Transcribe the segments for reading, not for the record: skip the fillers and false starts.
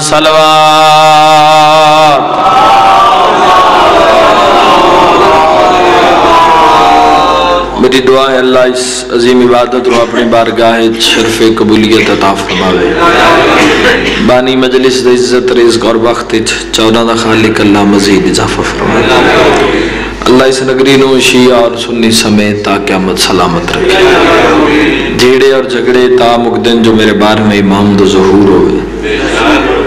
صلوات میری دعا ہے اللہ اس عظیم عبادت رو اپنی بارگاہ شرف قبولیت عطا فرماوے بانی مجلس دے عزت رزق اور وقت 14 دا خالق اللہ مزید اضافہ فرمائے اللہ اس نگری نو شیعہ اور سنی سمیت تا قیامت سلامت رکھے جھیڑے اور جھگڑے تا مقدن جو میرے بار میں امام دو ظہور ہوئے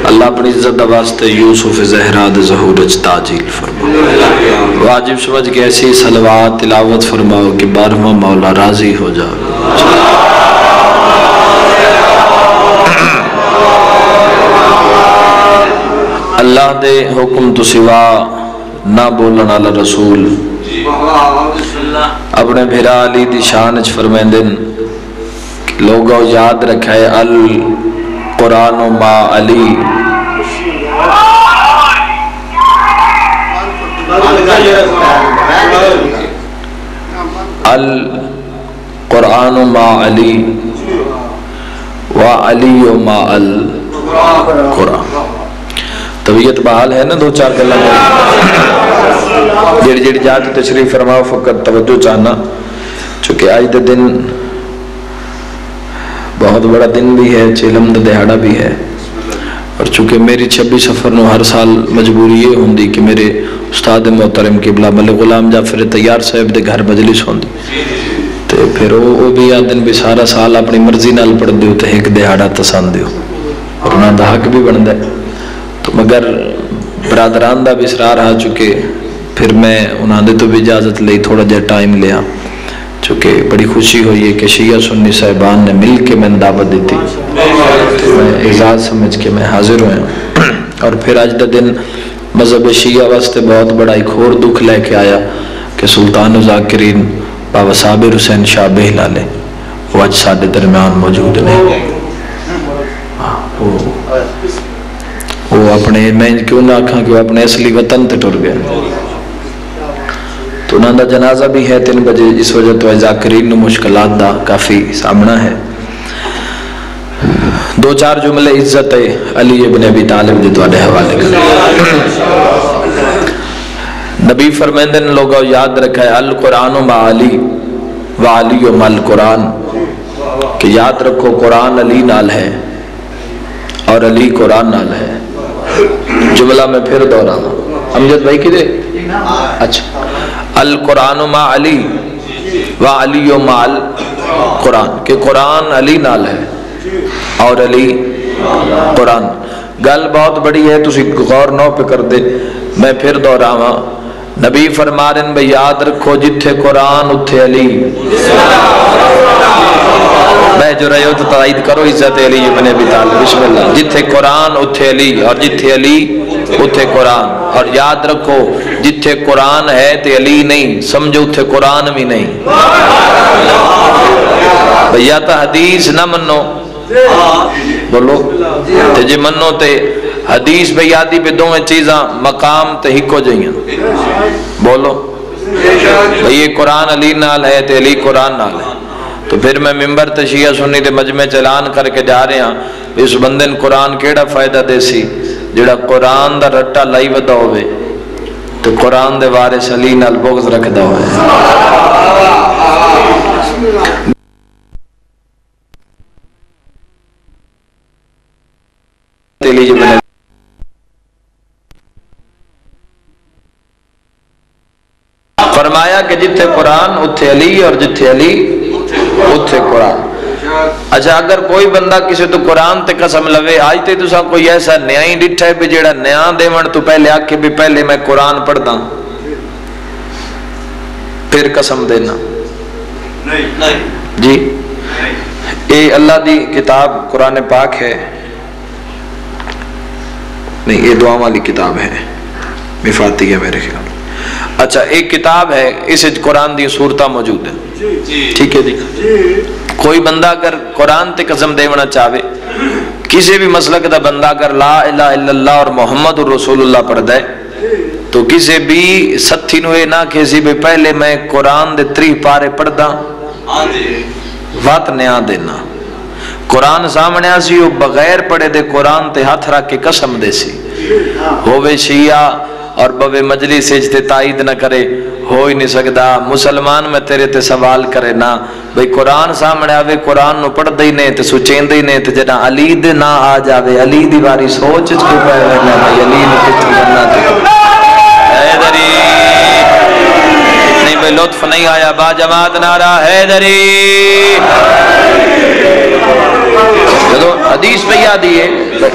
اللہ اپنی عزت دا واسطے یوسف زہرا دے ظہور اچ تاجیل فرمائے واجب سمجھ کے ایسی صلوات تلاوت فرماؤ کہ بارہواں مولا راضی ہو جاؤ اللہ دے حکم تو سوا نہ بولن والا رسول اپنے بھرا علی دی شان اچ فرمائندن لوگوں یاد رکھے القرآن ما علی القرآن ما علی و علی ما القرآن طبیعت بحال ہے نا دو چار گلہ جڑ جڑ جات تشریف فرماؤ فقط توجہ چاہنا چونکہ آج دے دن بہت بڑا دن بھی ہے چیلم دہاڑا بھی ہے اور چونکہ میری 26 سفر نو ہر سال مجبوری یہ ہوندی کہ میرے استاد محترم قبلہ ملک غلام جعفر طیار صاحب دے گھر مجلس ہوندی تو پھر وہ بھی آ دن بھی سارا سال اپنی مرضی نال پڑھ دیو تو ایک دہاڑا تسان دیو اور انہاں دا حق بھی بن دے تو مگر برادران دا بھی اسرار رہا چکے پھر میں انہاں دے تو بھی اجازت لئی تھوڑا جا ٹائم لیا چونکہ بڑی خوشی ہوئی ہے کہ شیعہ سنی صاحبان نے مل کے میں دعوت دیتی تو میں اعزاز سمجھ کے میں حاضر ہوئے ہوں اور پھر آج دا دن مذہب شیعہ واسطے بہت بڑا ایک اور دکھ لے کے آیا کہ سلطان ذاکرین بابا صابر حسین شاہ بہلالے وہ آج سادے درمیان موجود نہیں وہ اپنے میں کیوں نہ آکھاں کہ وہ اپنے اصلی وطن تے ٹر گئے تو انہاں دا جنازہ بھی ہے 3 بجے اس وجہ تو ذاکرین نو مشکلات دا کافی سامنا ہے 2-4 جملے عزت علی ابن ابی طالب دے تواڈے حوالے کر نبی فرمائندن لوگوں یاد رکھا ہے القرآن مع علی و علی مع القرآن کہ یاد رکھو قرآن علی نال ہے اور علی قرآن نال ہے جملہ میں پھر دہرانا امجد بھائی کی دے اچھا القرآن مع علی و علی مع القرآن کہ قرآن علی نال ہے اور علی قرآن گل بہت بڑی ہے تسی غور نو پہ کر دے میں پھر دہراواں نبی فرما رہے ہیں بھئی یاد رکھو جتھے قرآن اتھے علی میں جو رہے ہو تو تائید کرو عزت علی ابن ابی طالب بسم اللہ جتھے قرآن اتھے علی اور جتھے علی اتھے قرآن اور یاد رکھو جتھے قرآن ہے تے علی نہیں سمجھو اتھے قرآن بھی نہیں بھیا تا حدیث نہ منو بولو تے جی منو تے حدیث بھئی آدھی پہ دویں چیزاں مقام تے ہکو جائیں بولو بھئی یہ قرآن علی نال ہے تے علی قرآن نال ہے تو پھر میں ممبر تے شیعہ سنی تے مجمع چلان کر کے جا رہے ہیں اس بندن قرآن کیڑا فائدہ دے سی جڑا قرآن دا رٹا لائی ودا ہوئے تو قرآن دے وارث علی نال بغض رکھ دا ہوئے فرمایا کہ جتھے قرآن اتھے علی اور جتھے علی اتھے قرآن اچھا اگر کوئی بندہ کسی تو قرآن تے قسم لوے آج تے تو سا کوئی ایسا نیا ہی ڈٹھا ہے بھی جیڑا نیا دے من تو پہلے آکھے بھی پہلے میں قرآن پڑھ دا پھر قسم دینا جی اے اللہ دی کتاب قرآن پاک ہے نہیں یہ دعا والی کتاب ہے مفاتی ہے میرے خیال اچھا ایک کتاب ہے اس قرآن دی صورتہ موجود ہے ٹھیک ہے جی کوئی بندہ اگر قرآن تے قسم دیونا چاہے کسی بھی مسلک دا بندہ اگر لا الہ الا اللہ اور محمد رسول اللہ پڑھ دے تو کسی بھی ستھی نوے نہ کسی بھی پہلے میں قرآن دے 3 پارے پڑھ دا وات نیا دینا قرآن سامنے آسی وہ بغیر پڑھے دے قرآن تے ہاتھ رکھ کے قسم دے سی ہووے شیعہ اور بوے مجلس اجتے تائید نہ کرے ہو ہی نہیں سکدا مسلمان میں تیرے تے سوال کرے نا بھئی قرآن سامنے آوے قرآن نو پڑھ دے نہیں تے سوچین دے نہیں تے جنا علی دے نہ آ جاوے علی دی باری سوچ کو پہ رہنا بھئی علی نے کتوں کرنا تے حیدری نہیں بھئی لطف نہیں آیا با جماعت نعرہ حیدری جدو حدیث پہ یادی ہے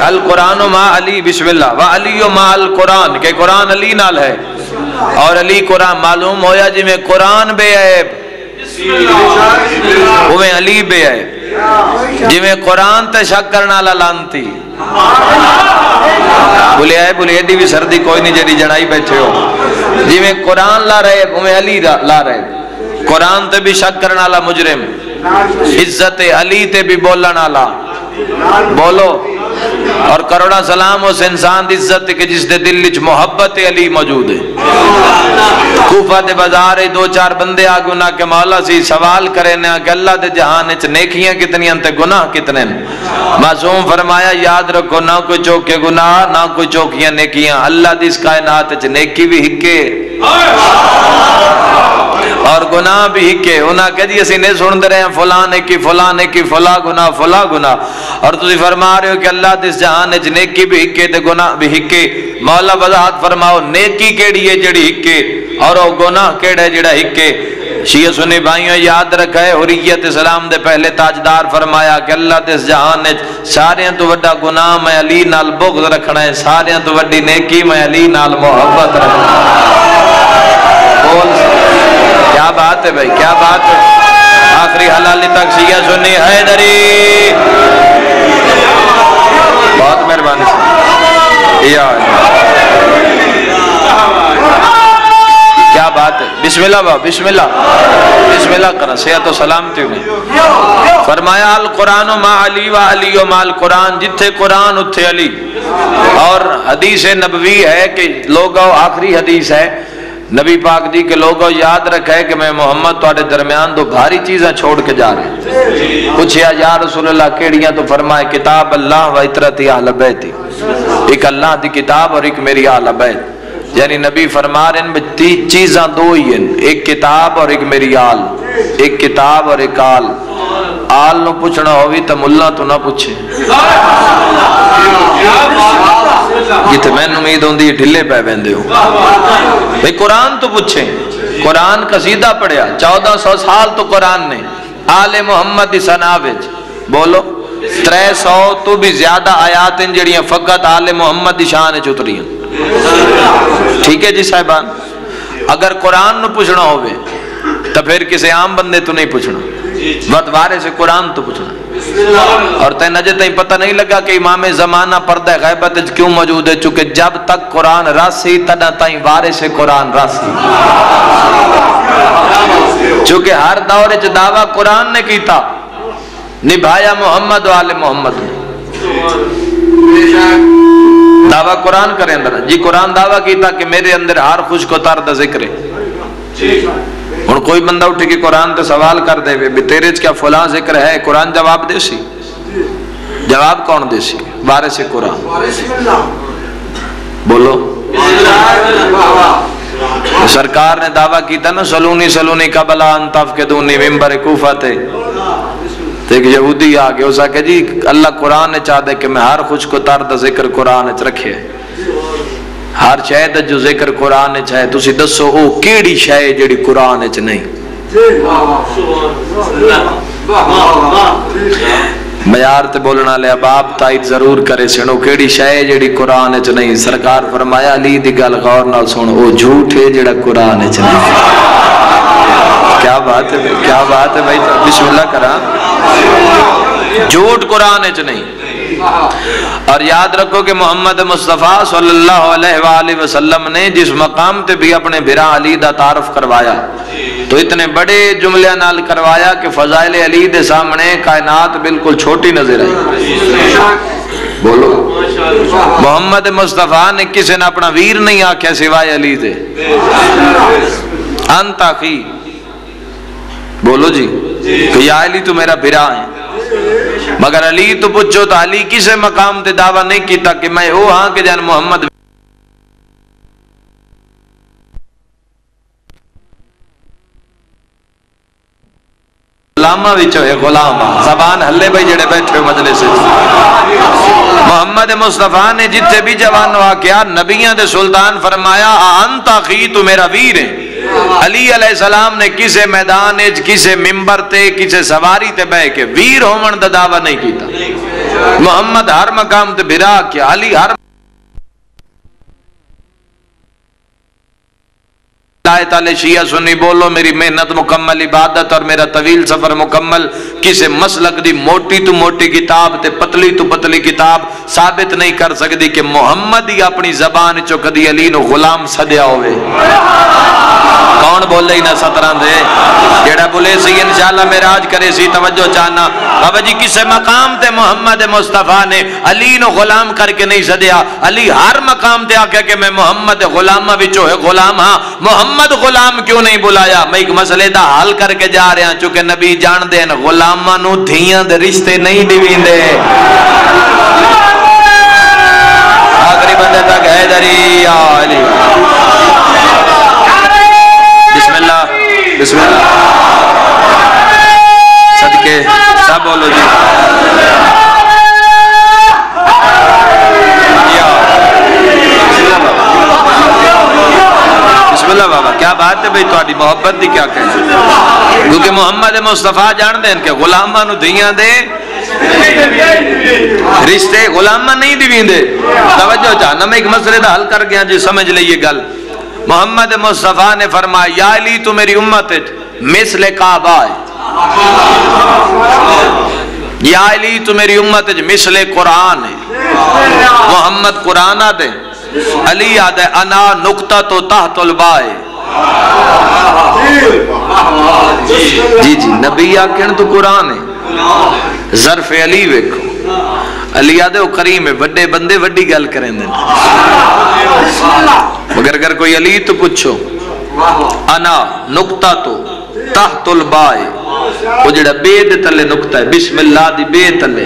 القرآن ما علی بسم اللہ و علی ما القرآن کہ قرآن علی نال ہے اور علی قرآن معلوم ہویا جی میں قرآن بے عیب وہ علی بے عیب جی میں قرآن تے شک کرنا لانتی بولے آئے بولے ایڈی بھی سردی کوئی نہیں جڑی جڑائی بیٹھے ہو جی میں قرآن لا رہے وہ علی لا رہے قرآن تے بھی شک کرنا لا مجرم عزت علی تے بھی بولنا لا بولو اور کروڑا سلام اس انسان دی عزت کہ جس دے دل وچ محبت علی موجود ہے کوفہ دے بازار دو چار بندے آگے نہ کہ مولا سی سوال کرے نا کہ اللہ دے جہان وچ نیکیاں کتنی ہیں تے گناہ کتنے ہیں معصوم فرمایا یاد رکھو نہ کوئی چوکے گناہ نہ کوئی چوکیاں نیکیاں اللہ دی اس کائنات وچ نیکی بھی ہکے اور گناہ بھی ہکے انہاں کہ جی اسی نہیں سن دے رہے ہیں فلاں نیکی فلاں نیکی فلاں گناہ اور تسی فرما رہے ہو کہ اللہ دے اس جہان وچ نیکی بھی ہکے تے گناہ بھی ہکے مولا وضاحت فرماؤ نیکی کیڑی ہے جڑی ہکے اور وہ گناہ کیڑا ہے جڑا ہکے شیعہ سنی بھائیوں یاد رکھے حریت اسلام دے پہلے تاجدار فرمایا کہ اللہ دے اس جہان وچ سارے تو بڑا گناہ میں علی نال بغض رکھنا ہے سارے تو بڑی نیکی میں علی نال محبت رکھنا بول کیا بات ہے بھائی کیا بات ہے آخری حلالی تک شیعہ سنی حیدری بہت مہربانی سے کیا بات ہے بسم اللہ بابا بسم اللہ کرنا صحت و سلامتی ہوئی فرمایا القرآن ما علی و علی و ما القرآن جتھے قرآن اتھے علی اور حدیث نبوی ہے کہ لوگوں آخری حدیث ہے نبی پاک دی کہ لوگوں یاد رکھے کہ میں محمد تواڈے درمیان دو بھاری چیزیں چھوڑ کے جا رہے ہیں پوچھیا یا رسول اللہ کیڑیاں تو فرمائے کتاب اللہ و اطرت اہل بیت ایک اللہ دی کتاب اور ایک میری اہل بیت یعنی نبی فرما رہے ہیں تین چیزاں دو ہی ہیں ایک کتاب اور ایک میری آل ایک کتاب اور ایک آل نو پوچھنا ہوئی تو ملا تو نہ پوچھے جتے میں امید ہوں دی ڈھلے پہ بندے ہوں بھئی قرآن تو پوچھیں قرآن قصیدہ پڑھیا 1400 سال تو قرآن نے آل محمد سناوج بولو 300 تو بھی زیادہ آیات ہیں جڑیاں فقط آل محمد شان چتری ہیں ٹھیک ہے جی صاحبان اگر قرآن نو پوچھنا ہوئے تو پھر کسی عام بندے تو نہیں پوچھنا وارے سے قرآن تو پوچھنا اور تین اجے تین پتہ نہیں لگا کہ امام زمانہ پردہ غیبت کیوں موجود ہے چونکہ جب تک قرآن راسی تنہ تائیں وارے سے قرآن راسی چونکہ ہر دور چ دعویٰ قرآن نے کیتا نبھایا محمد و آل محمد دعویٰ قرآن کریں اندر جی قرآن دعویٰ کیتا کہ میرے اندر ہر خوش کو تر ذکر ہے اور کوئی بندہ اٹھے کہ قرآن تے سوال کر دے بھی تیرے کیا فلاں ذکر ہے قرآن جواب دے سی جواب کون دے سی وارث قرآن بولو سرکار نے دعویٰ کیتا نا سلونی قبلا ان تفقدونی ممبر کوفہ تے ایک یہودی آگے اسا کہ جی اللہ قرآن نے چاہ دے کہ میں ہر خوش کو تر دا ذکر قرآن نے رکھے ہر شاید جو ذکر قرآن نے چاہے تسی دسو او کیڑی شاید جڑی قرآن نے نہیں معیار تے بولنا لے اب آپ تائید ضرور کرے سنو کیڑی شاید جڑی قرآن نے نہیں سرکار فرمایا علی دی گل غور نال سن او جھوٹ ہے جڑا قرآن نے نہیں کیا بات ہے بھائی بسم اللہ کرا جھوٹ قرآن چ نہیں اور یاد رکھو کہ محمد مصطفیٰ صلی اللہ علیہ وآلہ وسلم نے جس مقام تے بھی اپنے بھرا علی دا تعارف کروایا تو اتنے بڑے جملے نال کروایا کہ فضائل علی دے سامنے کائنات بالکل چھوٹی نظر آئی بولو محمد مصطفیٰ نے کسی نے اپنا ویر نہیں آکھیا سوائے علی دے انت اخی بولو جی کہ یا علی تو میرا بھرا ہے مگر علی تو پوچھو تو علی کسے مقام تے دعویٰ نہیں کیتا کہ میں او ہاں کہ جان محمد غلامہ وچو ہے غلام زبان ہلے بھائی جڑے بیٹھے ہو مجلس سے محمد مصطفیٰ نے جتنے بھی جوان واقعہ نبیان دے سلطان فرمایا انت اخی تو میرا ویر ہے علی علیہ السلام نے کسے میدان کسے ممبر تے کسے سواری تے بہ کے ویر ہومن دا دعویٰ نہیں کیتا محمد ہر مقام تے بھرا کیا علی ہر اللہ تعالی شیعہ سنی بولو میری محنت مکمل عبادت اور میرا طویل سفر مکمل کسے مسلک دی موٹی تو موٹی کتاب تے پتلی تو پتلی کتاب ثابت نہیں کر سکتی کہ محمد ہی اپنی زبان چو کدی علی نو غلام سدیا ہوئے کون بولے ہی نہ ستران دے جیڑا بولے سی انشاءاللہ معراج کرے سی توجہ چاہنا بابا جی کسے مقام تے محمد مصطفیٰ نے علی نو غلام کر کے نہیں سدیا علی ہر مقام تے آکھا کہ میں محمد غلامہ وچو ہے غلام ہاں محمد غلام کیوں نہیں بلایا میں ایک مسئلے دا حل کر کے جا رہا ہوں چونکہ نبی جان دے غلامہ نو دھیاں دے رشتے نہیں دیوین دے آخری بندے تک حیدری یا علی بسم اللہ بسم اللہ صدقے سب بولو جی بسم اللہ بابا کیا بات ہے بھئی تواڈی محبت دی کیا کہیں کیونکہ محمد مصطفیٰ جان دیں کہ غلامہ نو دھیاں دے رشتے غلامہ نہیں دیوین دے توجہ چاہنا میں ایک مسئلے دا حل کر گیا جی سمجھ لئیے گل محمد مصطفیٰ نے فرمایا یا علی تو میری امت مثل کعبہ ہے یا علی تو میری امت مثل قرآن ہے محمد قرآن آدھے علی آدھے انا نقطہ تو تحت البائے جی جی نبی آکھن تو قرآن ہے ظرف علی ویکھو علی آدھے وہ کریم ہے وڈے بندے وڈی گل کریں دیں مگر اگر کوئی علی تو پوچھو انا نقطہ تو تحت البائے وہ جڑا بے دے تلے نقطہ ہے بسم اللہ دی بے تلے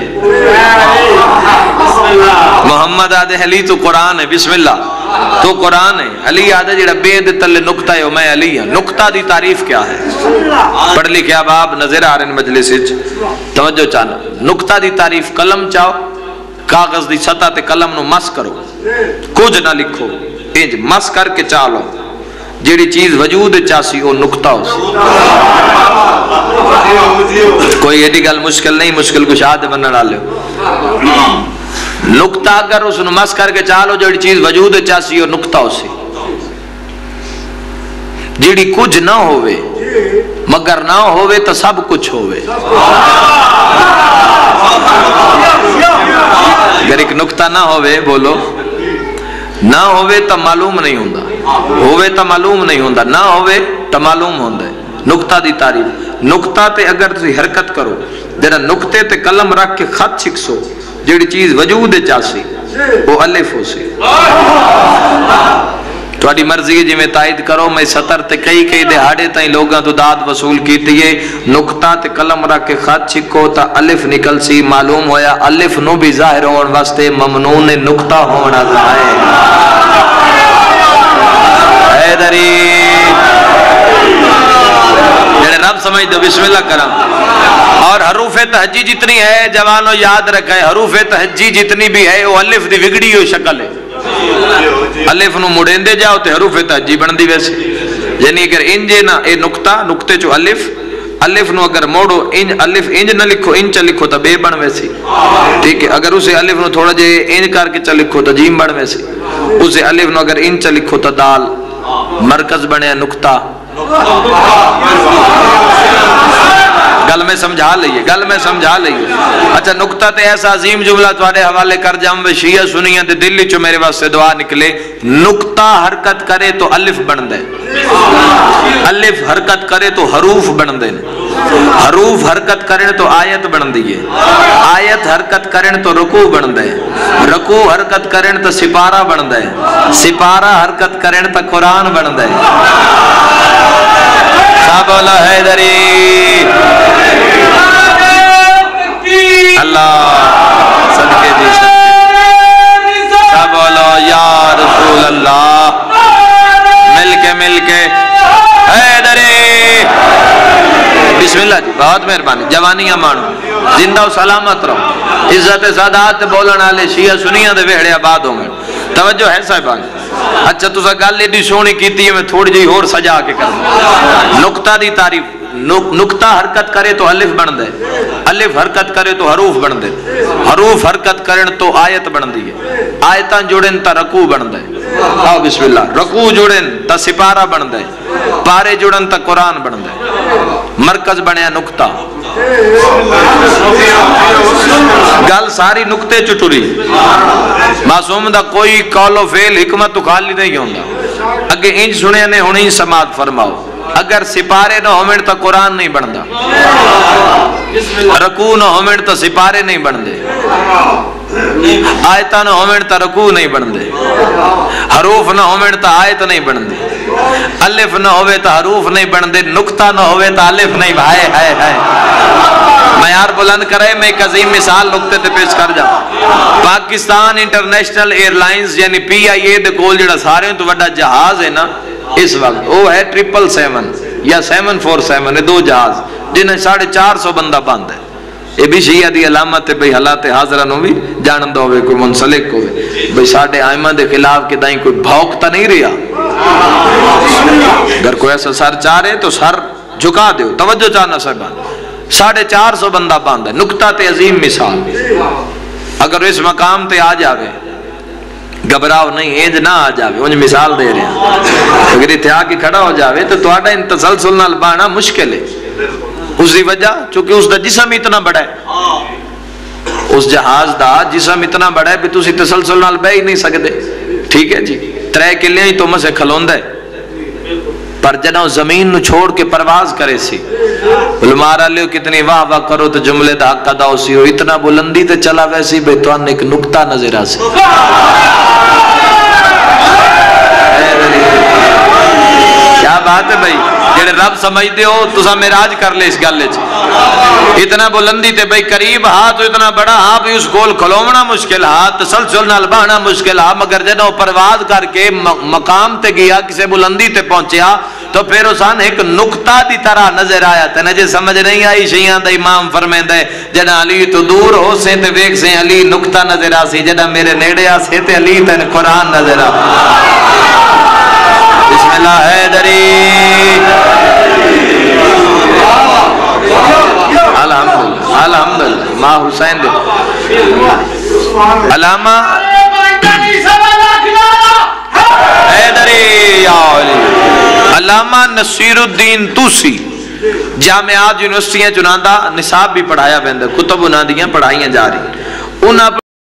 محمد آدھے علی تو قرآن ہے بسم اللہ تو قرآن ہے علی آدھے جڑا بے دے تلے نقطہ ہے میں علی ہوں نقطہ دی تعریف کیا ہے پڑھ لکھے اب آپ نظر آ رہے ہیں مجلس توجہ چاہنا نقطہ دی تعریف قلم چاہو کاغذ دی سطح تے قلم نو مس کرو کچھ نہ لکھو انج مس کر کے چالو جیڑی چیز وجود چاسی وہ نقطہ ہو سی کوئی ایڈی گل مشکل نہیں مشکل کچھ آدھے بننا ڈالے نقطہ اگر اس نے مس کر کے چالو جیڑی چیز وجود چاسی وہ نقطہ ہو سی جیڑی کچھ نہ ہوئے مگر نہ ہوئے تو سب کچھ ہوئے اگر ایک نقطہ نہ ہوئے بولو نہ ہوئے تو معلوم نہیں ہوندہ ہوئے تو معلوم نہیں ہوندہ نہ ہوئے تو معلوم ہوندہ نقطہ دی تعریف نقطہ تے اگر تسی حرکت کرو جڑا نقطے تے قلم رکھ کے خط چھکسو جڑی چیز وجود چاسی وہ الف ہو سی تھوڑی مرضی جی میں تائید کرو میں سطر تے کئی دہاڑے تائیں لوگاں تو داد وصول کی تیئے نقطہ تے قلم رکھ کے خط چھکو تا الف نکل سی معلوم ہویا الف نو بھی ظاہر ہون واسطے ممنون نقطہ ہونا ظاہر حیدری جنہیں رب سمجھ دو بسم اللہ کرم اور حروف تہجی جتنی ہے جوانوں یاد رکھے حروف تہجی جتنی بھی ہے وہ الف دی وگڑی ہو شکل ہے الف نو مڑین دے جاؤ تے حروف تہجی بن دی ویسے یعنی اگر انجے نا اے نقطہ نقطے چو الف نو اگر موڑو الف انج نہ لکھو انج چا لکھو تا بے بن ویسی ٹھیک ہے اگر اسے الف نو تھوڑا جے انج کر کے چا لکھو تا جیم بن ویسی اسے الف نو اگر انج چا لکھو تا دال مرکز بنے نقطہ گل میں سمجھا لئیے اچھا نقطہ تے ایسا عظیم جملہ تواڈے حوالے کر جاؤں میں شیعہ سنیاں تے دلی چو میرے واسطے دعا نکلے نقطہ حرکت کرے تو الف بن دے الف حرکت کرے تو حروف بن دے حروف حرکت کرے تو آیت بن دیئے آیت حرکت کرے تو رکوع بن دے رکوع حرکت کرے تو سپارہ بن دے سپارہ حرکت کرے تو قرآن بن دے سب اللہ حیدری اللہ صدقے جی صدقے سب بولو یا رسول اللہ مل کے حیدری بسم اللہ جی بہت مہربانی جوانیاں مانو زندہ و سلامت رہو عزت سادات بولن والے شیعہ سنیاں دے ویڑے آباد ہوں گے توجہ ہے صاحبان اچھا تسا گل ایڈی سونی کیتی ہے میں تھوڑی جی اور سجا کے کروں نقطہ دی تعریف نقطہ حرکت کرے تو الف بن دے الف حرکت کرے تو حروف بن دے حروف حرکت کرن تو آیت بن دی ہے آیتاں جوڑن تا رکوع بن دے آؤ بسم اللہ رکوع جوڑن تا سپارہ بن دے پارے جوڑن تا قرآن بن دے مرکز بنیا نقطہ گل ساری نقطے چٹوری معصوم دا کوئی قول و فعل حکمت تو خالی نہیں ہوندا اگے انج سنے نے ہونی سماعت فرماؤ اگر سپارے نہ ہومن تا قرآن نہیں بندا رکوع نہ ہومن تا سپارے نہیں بندے آیتاں نہ ہومن تا رکوع نہیں بندے حروف نہ ہومن تا آیت نہیں بندے الف نہ ہوئے تا حروف نہیں بندے نقطہ نہ ہوئے تا الف نہیں ہائے ہائے ہائے معیار بلند کرے میں ایک عظیم مثال نقطے تے پیش کر جاؤں پاکستان انٹرنیشنل ایئر لائنز یعنی پی آئی اے دے کول جڑا سارے تو بڑا جہاز ہے نا اس وقت وہ ہے 777 یا 747 یہ دو جہاز جنہیں 450 بندہ بند ہے یہ بھی شیعہ دی علامت ہے بھئی حالات حاضرہ نو بھی جانندہ ہوئے کوئی منسلک ہوئے بھئی ساڑھے آئمہ دے خلاف کے دائیں کوئی بھوکتا نہیں رہا اگر کوئی ایسا سر چاہ رہے تو سر جھکا دیو توجہ چاہنا صاحبان 450 بندہ بند ہے نقطہ تے عظیم مثال اگر اس مقام تے آ جاوے گھبراؤ نہیں اینج نہ آ جاوے انج مثال دے رہے ہیں اگر اتحا کی کھڑا ہو جاوے تو توڑا ان تسلسل نہ لبانا مشکل ہے اس دی وجہ چونکہ اس دا جسم اتنا بڑا ہے اس جہاز دا جسم اتنا بڑا ہے بھی تو اسی تسلسل نہ لبے ہی نہیں سکتے ٹھیک ہے جی 3 کلیاں ہی تو مسے کھلوندہ ہے پر جنہوں زمین نو چھوڑ کے پرواز کرے سی علماء لیو کتنی واہ واہ کرو تو جملے دا حق ادا ہو سی ہو اتنا بلندی تے چلا ویسی بیتوان ایک نکتہ نظر آسی کیا بات ہے بھائی جڑے رب سمجھتے ہو تو سا میراج کر لے اس گلے چھے اتنا بلندی تے بھائی قریب ہاتھ اتنا بڑا ہاں بھی اس گول کھلومنا مشکل ہاتھ تسلسل نہ لبانا مشکل ہاں مگر جنہوں پرواز کر کے مقام تے گیا کسے بلندی تے پہنچیا تو پھر اسان ایک نقطہ دی طرح نظر آیا تھا نجے سمجھ نہیں آئی شیعہ دا امام فرمین دے جنہ علی تو دور ہو سے تے ویک سے علی نقطہ نظر آسی جنہ میرے نیڑے آسے تے علی تے قرآن نظر آ بسم اللہ حیدری الحمدللہ الحمدللہ ماں حسین دے علامہ حیدری یا علی علامہ نصیر الدین توسی جامعات یونیورسٹیاں چناندہ نصاب بھی پڑھایا بہندہ کتب انہاں دیاں پڑھائیاں جا رہی انہاں